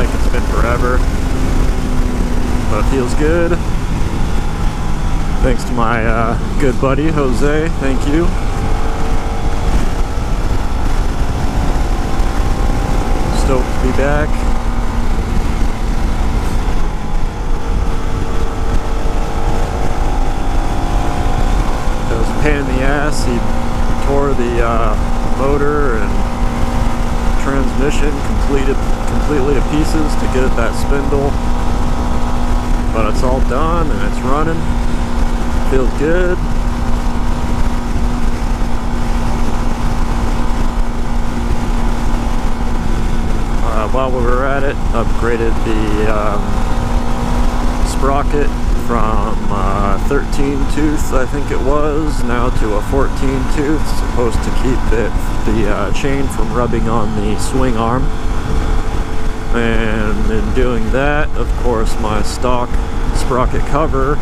bike, it's been forever, but it feels good. Thanks to my good buddy Jose, thank you. Stoked to be back. It was a pain in the ass. He tore the motor and transmission completely to pieces to get at that spindle, but it's all done and it's running. Feels good. While we were at it, upgraded the sprocket from 13 tooth, I think it was, now to a 14 tooth. It's supposed to keep the chain from rubbing on the swing arm. And in doing that, of course, my stock sprocket cover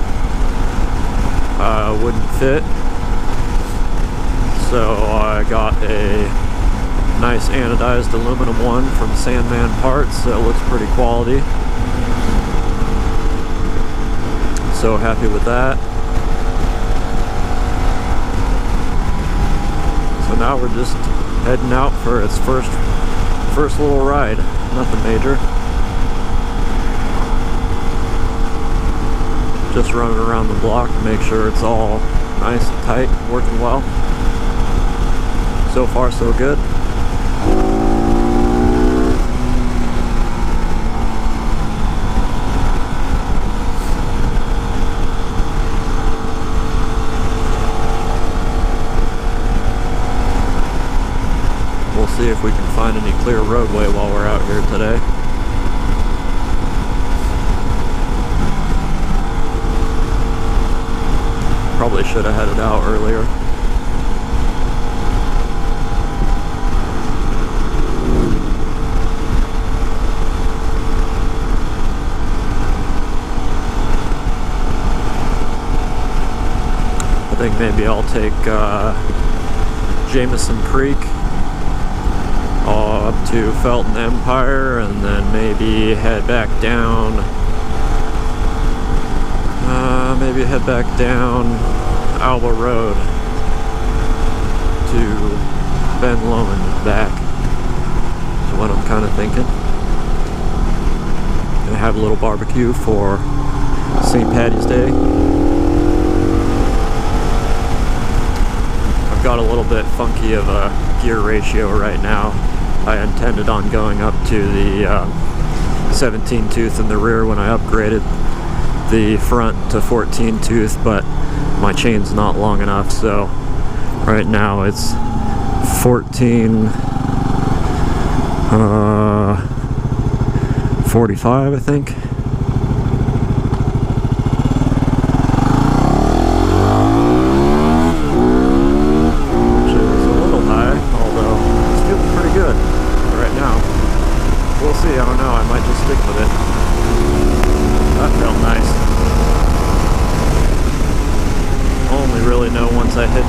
wouldn't fit. So I got a nice anodized aluminum one from Sandman Parts that looks pretty quality. So happy with that. So now we're just heading out for its first little ride. Nothing major. Just running around the block to make sure it's all nice and tight, working well. So far so good. We'll see if we can find any clear roadway while we're out here today. Probably should have headed out earlier. I think maybe I'll take Jamison Creak up to Felton Empire, and then maybe head back down. Maybe head back down Alba Road to Ben Lomond and back. Is what I'm kind of thinking. Gonna have a little barbecue for St. Patty's Day. I've got a little bit funky of a gear ratio right now. I intended on going up to the 17 tooth in the rear when I upgraded the front to 14 tooth, but my chain's not long enough, so right now it's 1445, I think. Which is a little high, although it's feeling pretty good right now. We'll see, I don't know, I might just stick with it. That felt nice. Only really know once I hit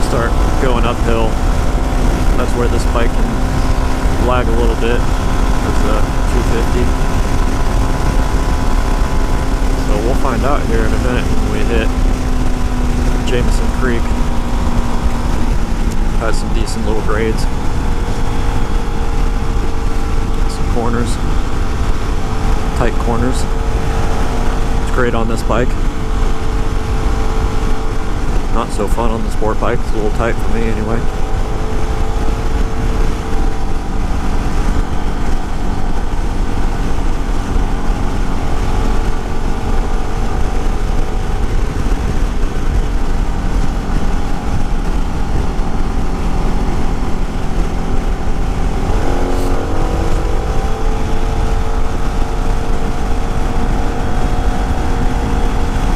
start going uphill. That's where this bike can lag a little bit. It's a 250. So we'll find out here in a minute when we hit Jamison Creak. Has some decent little grades. Some corners. Tight corners. It's great on this bike. Not so fun on the sport bike. It's a little tight for me anyway.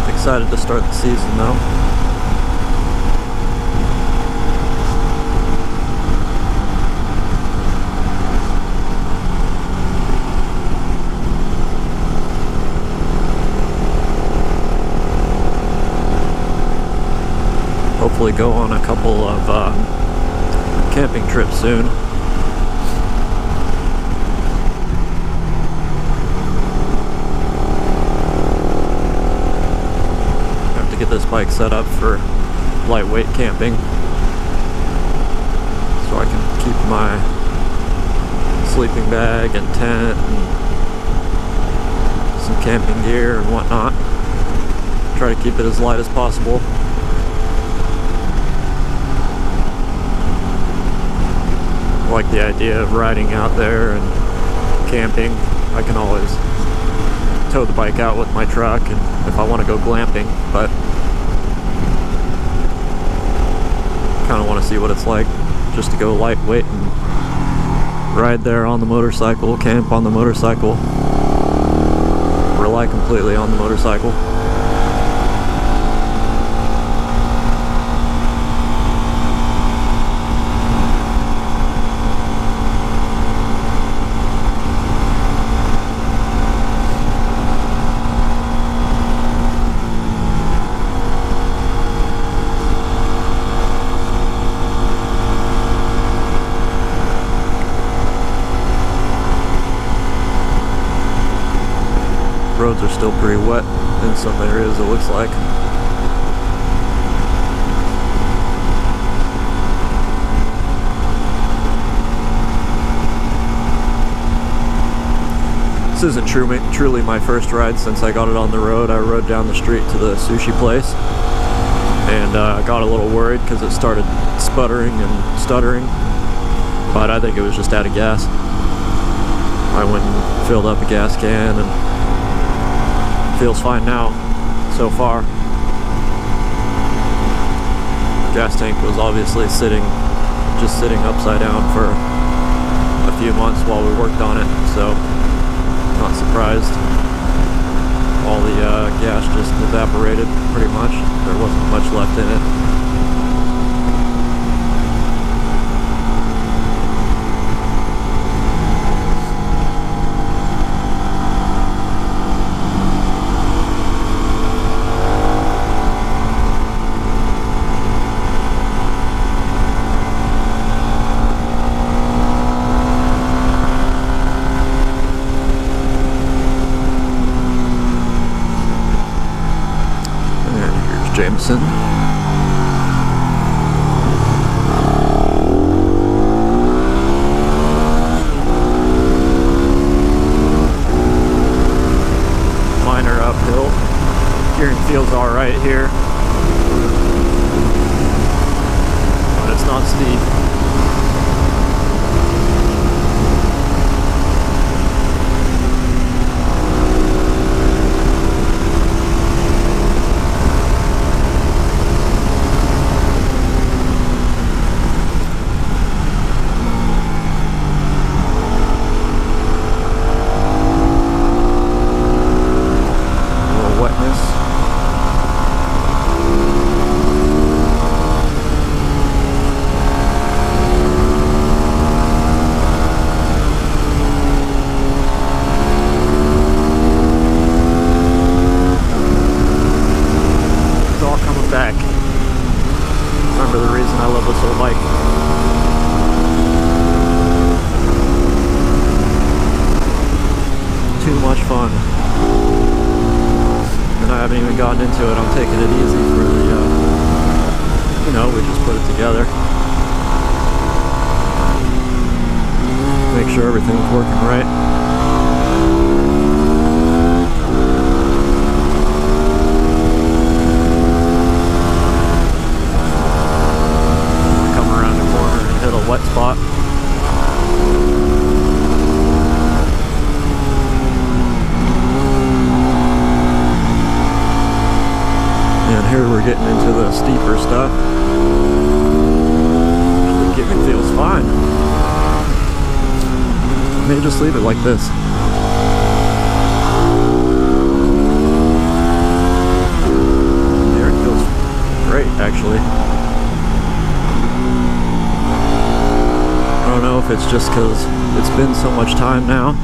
Excited to start the season though. Hopefully go on a couple of camping trips soon. bike set up for lightweight camping, so I can keep my sleeping bag and tent and some camping gear and whatnot. Try to keep it as light as possible. I like the idea of riding out there and camping. I can always tow the bike out with my truck and if I want to go glamping, but kind of want to see what it's like just to go lightweight and ride there on the motorcycle, camp on the motorcycle, rely completely on the motorcycle. Roads are still pretty wet in some areas, it looks like. This isn't truly my first ride since I got it on the road. I rode down the street to the sushi place and got a little worried because it started sputtering and stuttering, but I think it was just out of gas. I went and filled up a gas can and feels fine now, so far. Gas tank was obviously just sitting upside down for a few months while we worked on it, so not surprised. All the gas just evaporated pretty much. There wasn't much left in it. Jamison. Minor uphill. Steering feels alright here, but it's not steep. Remember the reason I love this old bike. Too much fun. And I haven't even gotten into it. I'm taking it easy for the, you know, we just put it together. Make sure everything's working right. Wet spot. And here we're getting into the steeper stuff. The giving feels fine. I may just leave it like this. There, it feels great actually. I don't know if it's just because it's been so much time now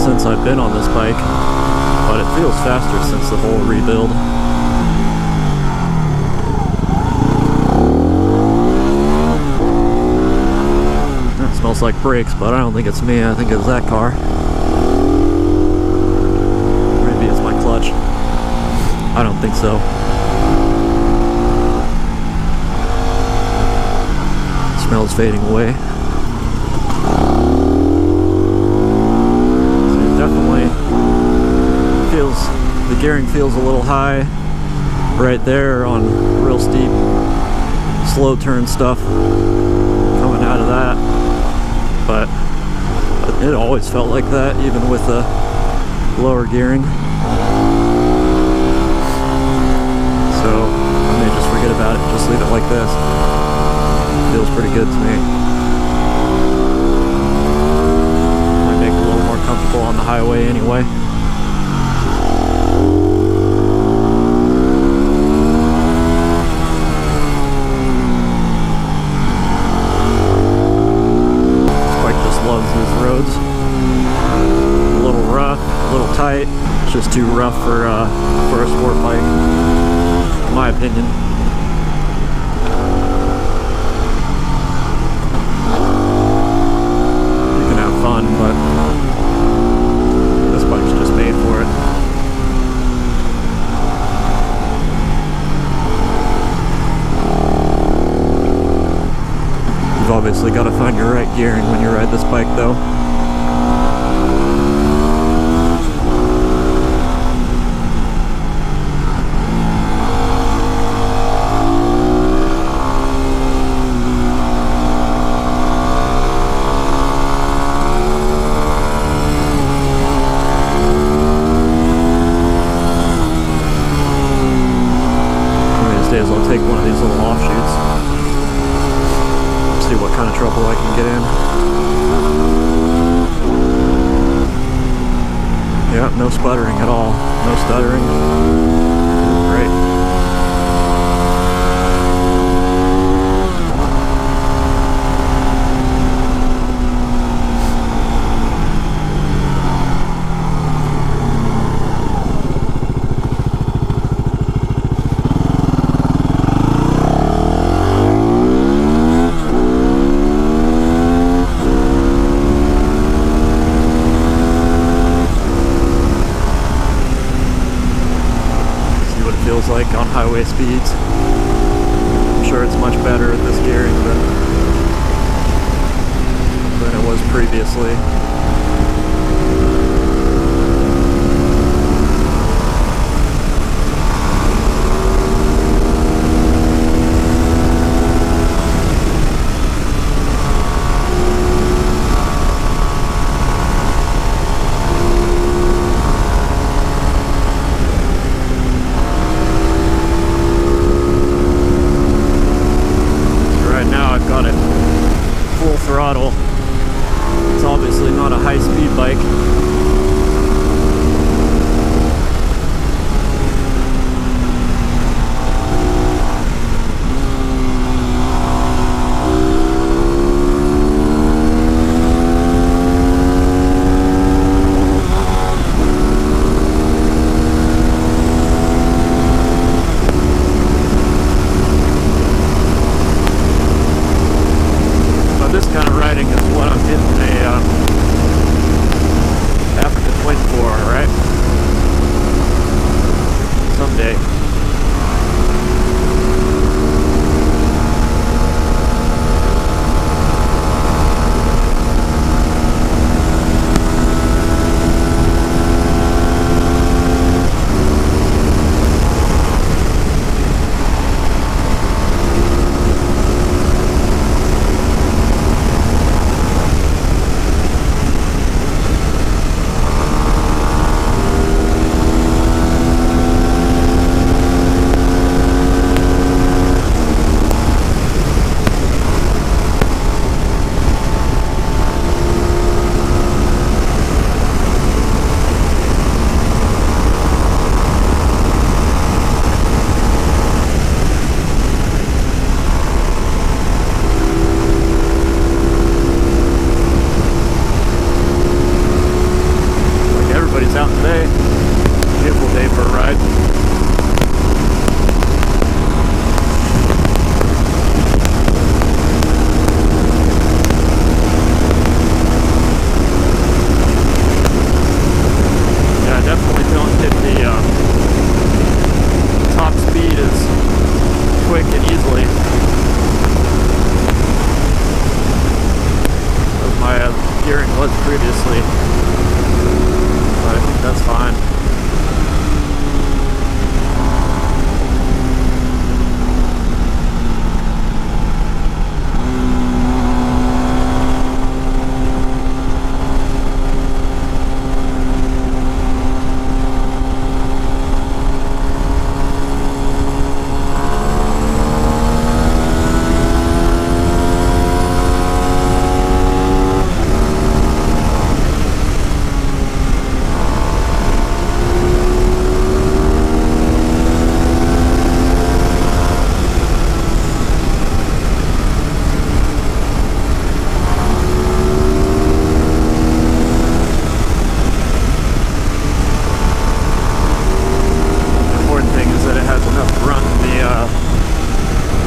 since I've been on this bike, but it feels faster since the whole rebuild. It smells like brakes, but I don't think it's me. I think it's that car. Maybe it's my clutch. I don't think so. Smell's fading away. So it definitely feels, the gearing feels a little high right there on real steep, slow turn stuff coming out of that. But it always felt like that, even with the lower gearing. So I may just forget about it, just leave it like this. Feels pretty good to me. Might make it a little more comfortable on the highway anyway. This bike just loves these roads. A little rough, a little tight. It's just too rough for a sport bike, in my opinion. But this bike's just made for it. You've obviously got to find your right gearing when you ride this bike though. I'll take one of these little offshoots, see what kind of trouble I can get in. Yeah, no sputtering at all, no stuttering. Great. Feels like on highway speeds. I'm sure it's much better at this gearing than it was previously. Throttle. It's obviously not but I think that's fine.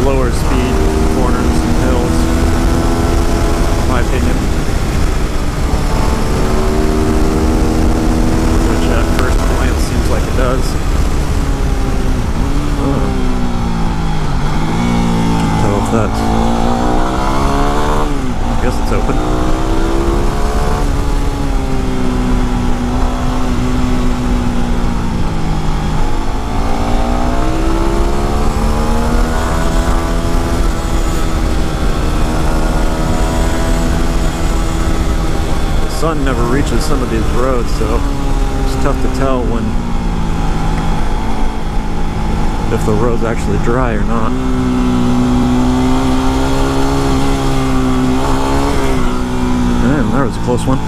Lower speed corners and hills, in my opinion, which at first glance seems like it does. Can't tell if that's, I guess it's open. The sun never reaches some of these roads, so it's tough to tell if the road's actually dry or not. Man, that was a close one.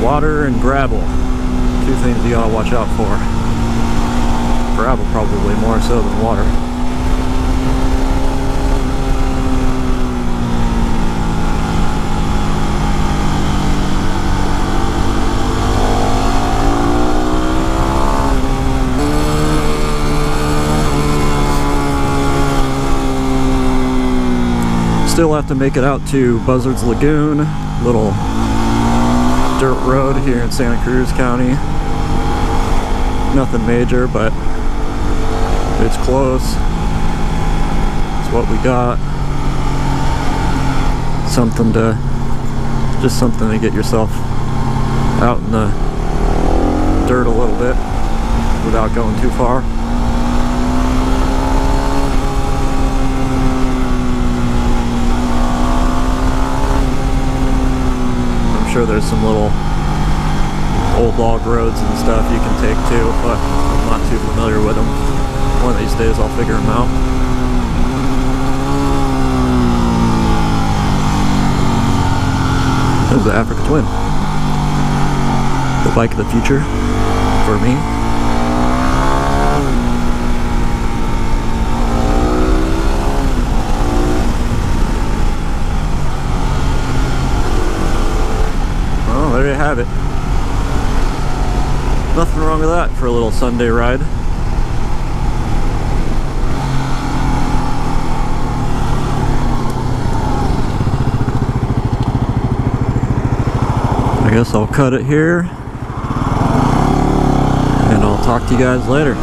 Water and gravel, two things you gotta watch out for. Gravel probably more so than water. Still have to make it out to Buzzards Lagoon, little dirt road here in Santa Cruz County. Nothing major, but it's close. It's what we got. Just something to get yourself out in the dirt a little bit without going too far. Sure there's some little old log roads and stuff you can take too, but I'm not too familiar with them. One of these days I'll figure them out. There's the Africa Twin. The bike of the future for me. There you have it. Nothing wrong with that for a little Sunday ride. I guess I'll cut it here, and I'll talk to you guys later.